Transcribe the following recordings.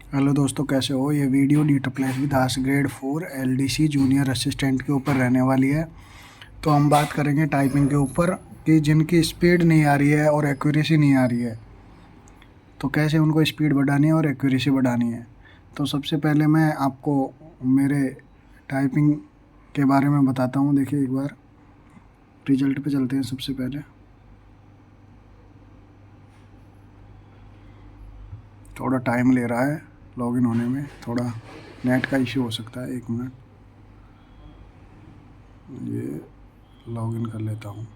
Hello दोस्तों, कैसे हो। ये video D plus विदास grade 4 LDC junior assistant के ऊपर रहने वाली है। तो हम बात करेंगे टाइपिंग के ऊपर कि जिनकी स्पीड नहीं आ रही है और एक्यूरेसी नहीं आ रही है, तो कैसे उनको स्पीड बढ़ानी है और एक्यूरेसी बढ़ानी है। तो सबसे पहले मैं आपको मेरे टाइपिंग के बारे में बताता हूँ। देखिए, एक बार रिजल्ट पे चलते हैं। सबसे पहले थोड़ा टाइम ले रहा है लॉगिन होने में, थोड़ा नेट का इश्यू हो सकता है। 1 मिनट, ये लॉगिन कर लेता हूँ।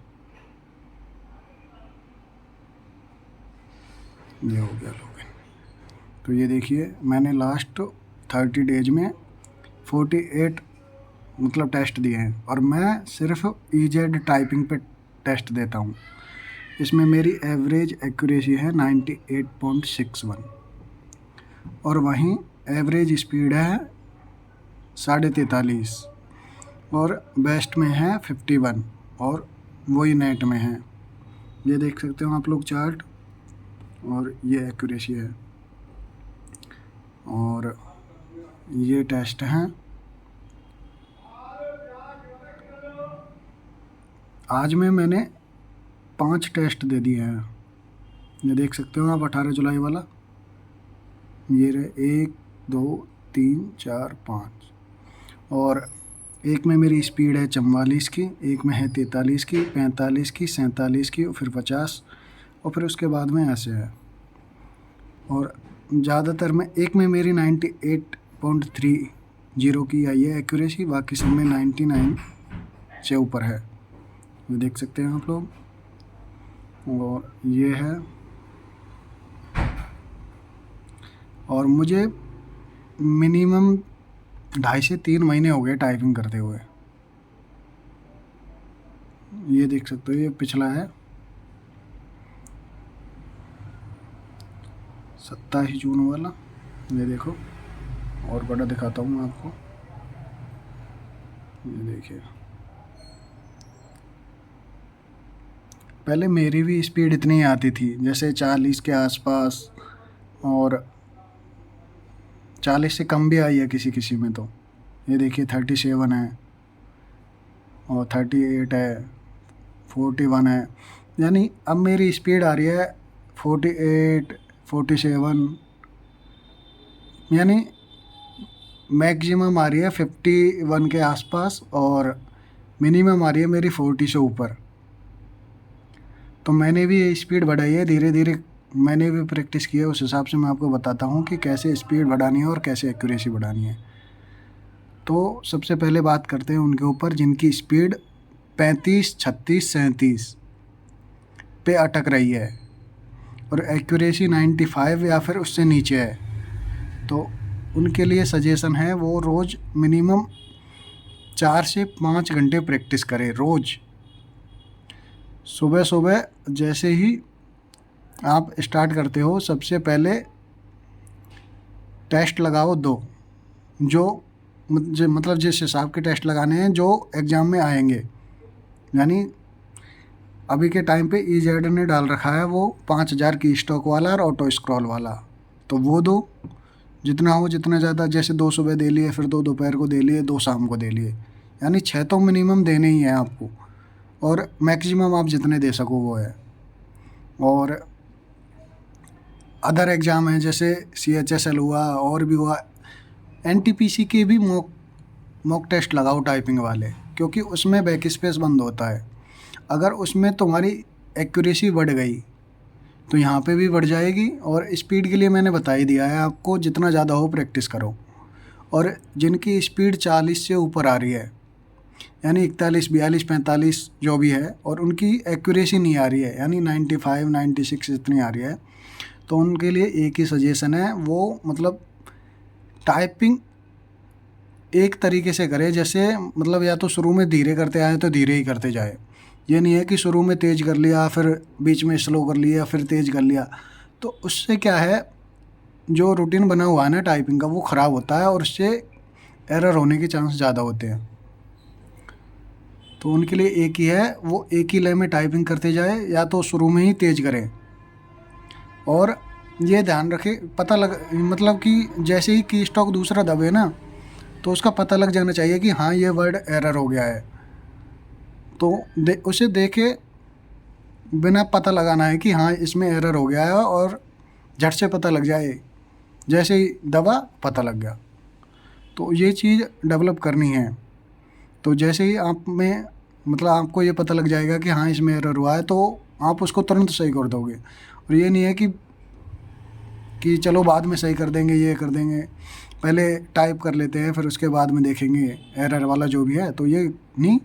ये हो गया लॉगिन। तो ये देखिए, मैंने लास्ट 30 डेज में 48 मतलब टेस्ट दिए हैं और मैं सिर्फ ईजेड टाइपिंग पे टेस्ट देता हूँ। इसमें मेरी एवरेज एक्यूरेसी है 98.61 और वहीं एवरेज स्पीड है 43.5 और बेस्ट में है 51 और वही नेट में है। ये देख सकते हो आप लोग चार्ट, और ये एक्यूरेसी है और ये टेस्ट हैं। आज में मैंने 5 टेस्ट दे दिए हैं। ये देख सकते हो आप, 18 जुलाई वाला। ये रहे 1 2 3 4 5, और एक में मेरी स्पीड है 44 की, एक में है 43 की, 45 की, 47 की और फिर 50, और फिर उसके बाद में ऐसे है। और ज़्यादातर में एक में मेरी 98.30 की आई है एक्यूरेसी, बाकी सब में 99 से ऊपर है। ये देख सकते हैं आप लोग। और ये है, और मुझे मिनिमम 2.5 से 3 महीने हो गए टाइपिंग करते हुए। ये देख सकते हो, ये पिछला है 27 जून वाला। ये देखो, और बड़ा दिखाता हूँ मैं आपको। ये देखिए, पहले मेरी भी स्पीड इतनी आती थी, जैसे 40 के आसपास, और 40 से कम भी आई है किसी किसी में। तो ये देखिए 37 है और 38 है, 41 है। यानी अब मेरी स्पीड आ रही है 48, 47, यानी मैक्सिमम आ रही है 51 के आसपास, और मिनिमम आ रही है मेरी 40 से ऊपर। तो मैंने भी ये स्पीड बढ़ाई है धीरे धीरे, मैंने भी प्रैक्टिस की है। उस हिसाब से मैं आपको बताता हूँ कि कैसे स्पीड बढ़ानी है और कैसे एक्यूरेसी बढ़ानी है। तो सबसे पहले बात करते हैं उनके ऊपर जिनकी स्पीड 35, 36, 37 पे अटक रही है और एक्यूरेसी 95 या फिर उससे नीचे है। तो उनके लिए सजेशन है वो रोज़ मिनिमम 4 से 5 घंटे प्रैक्टिस करें रोज़। सुबह सुबह जैसे ही आप स्टार्ट करते हो, सबसे पहले टेस्ट लगाओ 2, जो मतलब जिस हिसाब के टेस्ट लगाने हैं जो एग्ज़ाम में आएंगे। यानी अभी के टाइम पे ईजेड ने डाल रखा है वो 5000 की स्टॉक वाला और ऑटो स्क्रॉल वाला। तो वो दो, जितना हो जितना ज़्यादा, जैसे 2 सुबह दे लिए, फिर 2 दोपहर को दे लिए, 2 शाम को दे लिए, यानी 6 तो मिनिमम देने ही हैं आपको, और मैक्सिमम आप जितने दे सको वो है। और अदर एग्ज़ाम है जैसे CHSL हुआ और भी हुआ, NTPC के भी मॉक टेस्ट लगाओ टाइपिंग वाले, क्योंकि उसमें बैक स्पेस बंद होता है। अगर उसमें तुम्हारी एक्यूरेसी बढ़ गई तो यहाँ पे भी बढ़ जाएगी। और स्पीड के लिए मैंने बता ही दिया है आपको, जितना ज़्यादा हो प्रैक्टिस करो। और जिनकी स्पीड 40 से ऊपर आ रही है, यानी 41, 42, 45 जो भी है, और उनकी एक्यूरेसी नहीं आ रही है, यानी 95, 96 इतनी आ रही है, तो उनके लिए एक ही सजेशन है, वो मतलब टाइपिंग एक तरीके से करे, जैसे मतलब या तो शुरू में धीरे करते आए तो धीरे ही करते जाए। ये नहीं है कि शुरू में तेज़ कर लिया, फिर बीच में स्लो कर लिया, फिर तेज़ कर लिया। तो उससे क्या है, जो रूटीन बना हुआ है ना टाइपिंग का, वो ख़राब होता है और उससे एरर होने के चांस ज़्यादा होते हैं। तो उनके लिए एक ही है, वो एक ही लय में टाइपिंग करते जाए, या तो शुरू में ही तेज़ करें और ये ध्यान रखें, पता लग मतलब कि जैसे ही की स्टॉक दूसरा दबे ना, तो उसका पता लग जाना चाहिए कि हाँ ये वर्ड एरर हो गया है। तो उसे देखे बिना पता लगाना है कि हाँ इसमें एरर हो गया है, और झट से पता लग जाए, जैसे ही दबा पता लग गया। तो ये चीज़ डेवलप करनी है। तो जैसे ही आप में मतलब आपको ये पता लग जाएगा कि हाँ इसमें एरर हुआ है, तो आप उसको तुरंत सही कर दोगे। और ये नहीं है कि चलो बाद में सही कर देंगे, ये कर देंगे, पहले टाइप कर लेते हैं फिर उसके बाद में देखेंगे एरर वाला जो भी है। तो ये नहीं,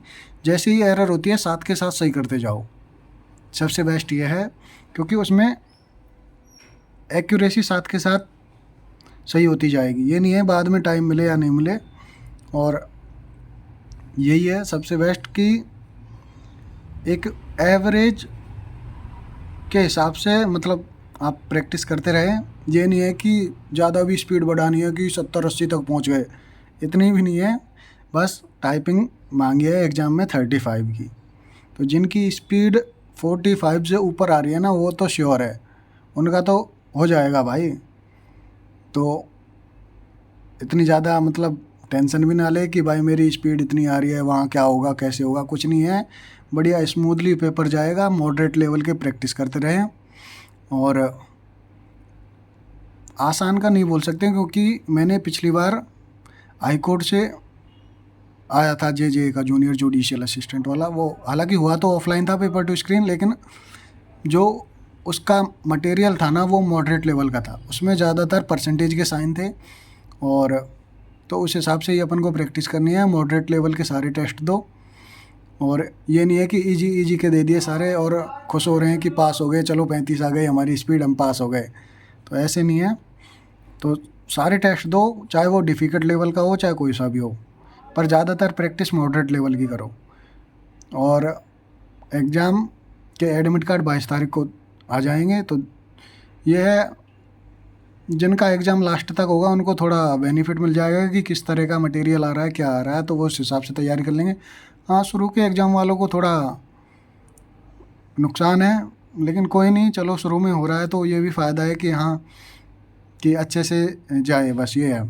जैसे ही एरर होती है साथ के साथ सही करते जाओ, सबसे बेस्ट ये है, क्योंकि उसमें एक्यूरेसी साथ के साथ सही होती जाएगी। ये नहीं है बाद में टाइम मिले या नहीं मिले। और यही है सबसे बेस्ट कि एक एवरेज के हिसाब से मतलब आप प्रैक्टिस करते रहें। ये नहीं है कि ज़्यादा भी स्पीड बढ़ानी है कि 70-80 तक पहुंच गए, इतनी भी नहीं है। बस टाइपिंग मांगी है एग्ज़ाम में 35 की। तो जिनकी स्पीड 45 से ऊपर आ रही है ना, वो तो श्योर है, उनका तो हो जाएगा भाई। तो इतनी ज़्यादा मतलब टेंशन भी ना ले कि भाई मेरी स्पीड इतनी आ रही है, वहाँ क्या होगा कैसे होगा, कुछ नहीं है। बढ़िया स्मूथली पेपर जाएगा। मॉडरेट लेवल के प्रैक्टिस करते रहें। और आसान का नहीं बोल सकते, क्योंकि मैंने पिछली बार हाई कोर्ट से आया था जे का, जूनियर जुडिशियल असिस्टेंट वाला। वो हालांकि हुआ तो ऑफलाइन था, पेपर टू स्क्रीन, लेकिन जो उसका मटेरियल था ना वो मॉडरेट लेवल का था। उसमें ज़्यादातर परसेंटेज के साइन थे, और तो उस हिसाब से ही अपन को प्रैक्टिस करनी है। मॉडरेट लेवल के सारे टेस्ट दो, और ये नहीं है कि इजी इजी के दे दिए सारे और खुश हो रहे हैं कि पास हो गए, चलो 35 आ गए हमारी स्पीड, हम पास हो गए। तो ऐसे नहीं है। तो सारे टेस्ट दो, चाहे वो डिफ़िकल्ट लेवल का हो चाहे कोई सा भी हो, पर ज़्यादातर प्रैक्टिस मॉडरेट लेवल की करो। और एग्ज़ाम के एडमिट कार्ड 22 तारीख को आ जाएंगे। तो ये है, जिनका एग्ज़ाम लास्ट तक होगा उनको थोड़ा बेनिफिट मिल जाएगा कि किस तरह का मटेरियल आ रहा है, क्या आ रहा है, तो वो उस हिसाब से तैयारी कर लेंगे। हाँ, शुरू के एग्ज़ाम वालों को थोड़ा नुकसान है, लेकिन कोई नहीं, चलो शुरू में हो रहा है तो ये भी फ़ायदा है कि हाँ कि अच्छे से जाए, बस ये है।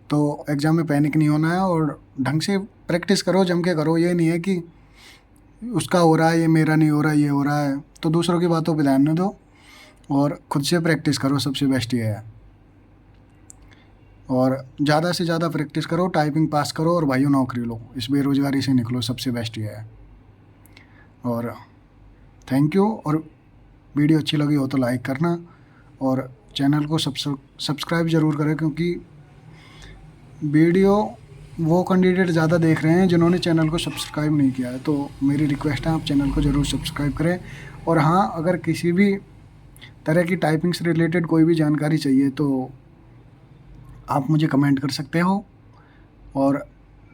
तो एग्ज़ाम में पैनिक नहीं होना है, और ढंग से प्रैक्टिस करो, जम के करो। ये नहीं है कि उसका हो रहा है ये मेरा नहीं हो रहा, ये हो रहा है, तो दूसरों की बातों पे ध्यान न दो और खुद से प्रैक्टिस करो, सबसे बेस्ट ये है। और ज़्यादा से ज़्यादा प्रैक्टिस करो, टाइपिंग पास करो, और भाइयों नौकरी लो, इस बेरोज़गारी से निकलो, सबसे बेस्ट ये है। और थैंक यू। और वीडियो अच्छी लगी हो तो लाइक करना, और चैनल को सब्सक्राइब ज़रूर करें, क्योंकि वीडियो वो कैंडिडेट ज़्यादा देख रहे हैं जिन्होंने चैनल को सब्सक्राइब नहीं किया है। तो मेरी रिक्वेस्ट है आप चैनल को ज़रूर सब्सक्राइब करें। और हाँ, अगर किसी भी तरह की टाइपिंग से रिलेटेड कोई भी जानकारी चाहिए तो आप मुझे कमेंट कर सकते हो, और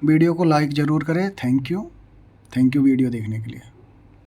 वीडियो को लाइक ज़रूर करें। थैंक यू वीडियो देखने के लिए।